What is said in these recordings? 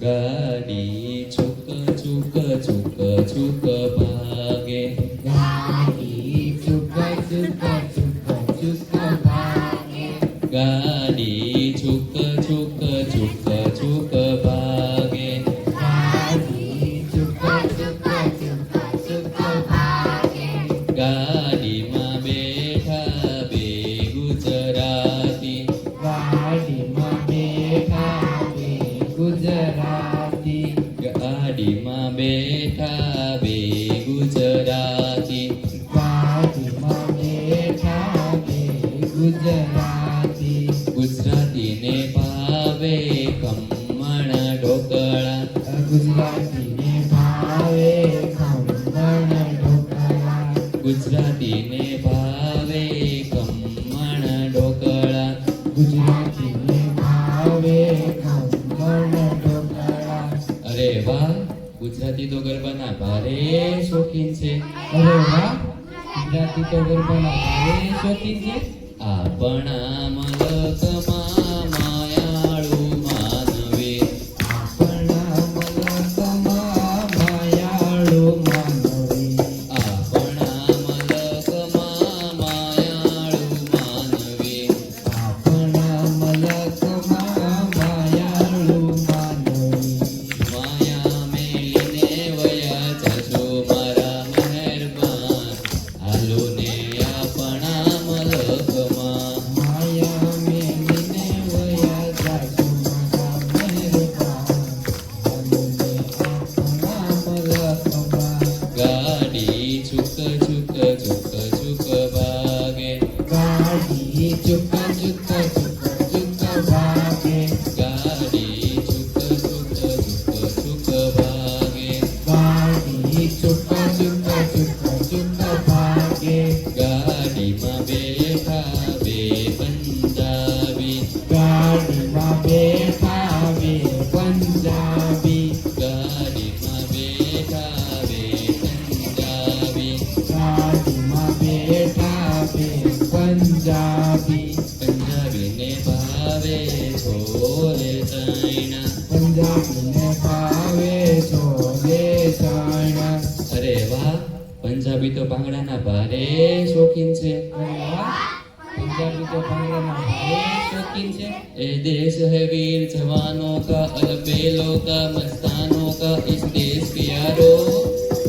ગાડી છુક છુક છુક છુક ભાગે. ગાડી ચુક ચુક ચુક ચુક ભાગે. ગાડી છુક છુક છુક છુક ભાગે. ગાડી ચુક ચુક ચુક ચુક ભાગે. ગાડીમાં બેઠા બે ગુજરાતી. ગાડીમાં બેઠા બે ગુજરાતી. ગાડીમાં બેઠા બે ગુજરાતી. ગાડીમાં બેઠા બે ગુજરાતી. ગુજરાતીને ભાવે ખમણ ઢોકળા. ગુજરાતીને ભાવે ખમણ ઢોકળા. ગુજરાતીને ભાવે ખમણ ઢોકળા. ગુજરાતીને ભાવે ખમણ ઢોકળા. અરે વાહ, ગુજરાતી તો ગરબાના ભારે શોખીન છે. અરે વાહ, ગુજરાતી તો ગરબાના ભારે શોખીન છે. આપણા મલકમાં માયાળુ માનવે. આપણા મલકમાં માયાળુ માનવે. આપણા મલકમાં માયાળુ માનવે. આપણા મલકમાં માયાળુ માનવે. માયા મેલીને વયા જશો મારા મહેરબાન. હાલો ને આપણા મલકમાં. માયા મેલીને વયા જાજો મારા મહેરબાન. હાલોને આપણા મલકમાં. ગાડી છુક છુક છુક છુક ભાગે. ગાડી ચુક ચુક ચુક ચુક ભાગે. ગાડી છુક છુક છુક છુક ભાગે. ગાડી ચુક ચુક ચુક ચુક ભાગે. ગાડીમાં બેઠા બે પંજાબી. ગાડીમાં બેઠા બે પંજાબી. ગાડીમાં બેઠા બે પંજાબી. ગાડીમાં બેઠા બે પંજાબી. પંજાબીને ભાવે છોલે ચણા. પંજાબીને ભાવે છોલે ચણા. અરે વાહ, પંજાબી તો ભાંગડાના ભારે શોખીન છે. અરે વાહ, પંજાબી તો ભાંગડાના ભારે શોખીન છે. ए देश है वीर जवानों का, अलबेलों का, मस्तानों का. इस देश के यारो,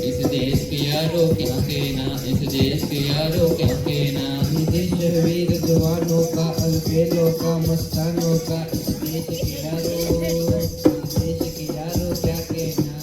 इस देश के यारो क्या कहना. इस देश के यारो क्या कहना. विदेश वीर जवानों का, अलबेलों का, मस्तानों का. इस देश के यारो, इस देश के यारो क्या कहना.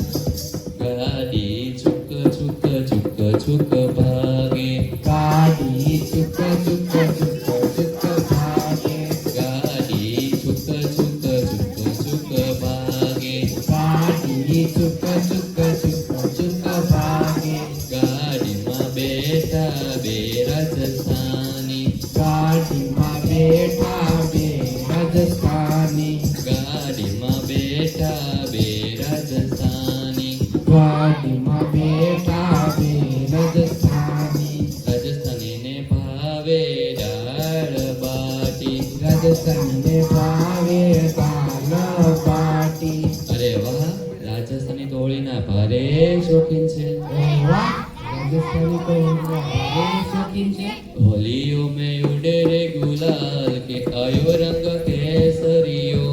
गाड़ी छुक छुक छुक छुक भागे. गाड़ी चुक चुक चुक चुक भागे. गाड़ी छुक छुक छुक छुक भागे. गाड़ी चुक चुक चुक चुक भागे. गाડીમાં બેઠા બે રાજસ્થાની. ગાડીમાં બેઠા બે રાજસ્થાની. ગાડીમાં બેઠા બે રાજસ્થાની. ગાડીમાં બેઠા બે રાજસ્થાની. રાજસ્થાનીને ભાવે દાળ બાટી. રાજસ્થાનીને ભાવે દાળ બાટી. અરે વાહ, રાજસ્થાની તો હોળીના ભારે શોખીન છે. અરે વાહ, રાજસ્થાની તો હોળીના ભારે શોખીન છે. होलियों में उड़े रे गुलाल के आयो रंग केसरियो.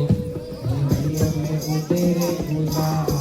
હોળીઓ મેં ઉડે રે ગુલાલ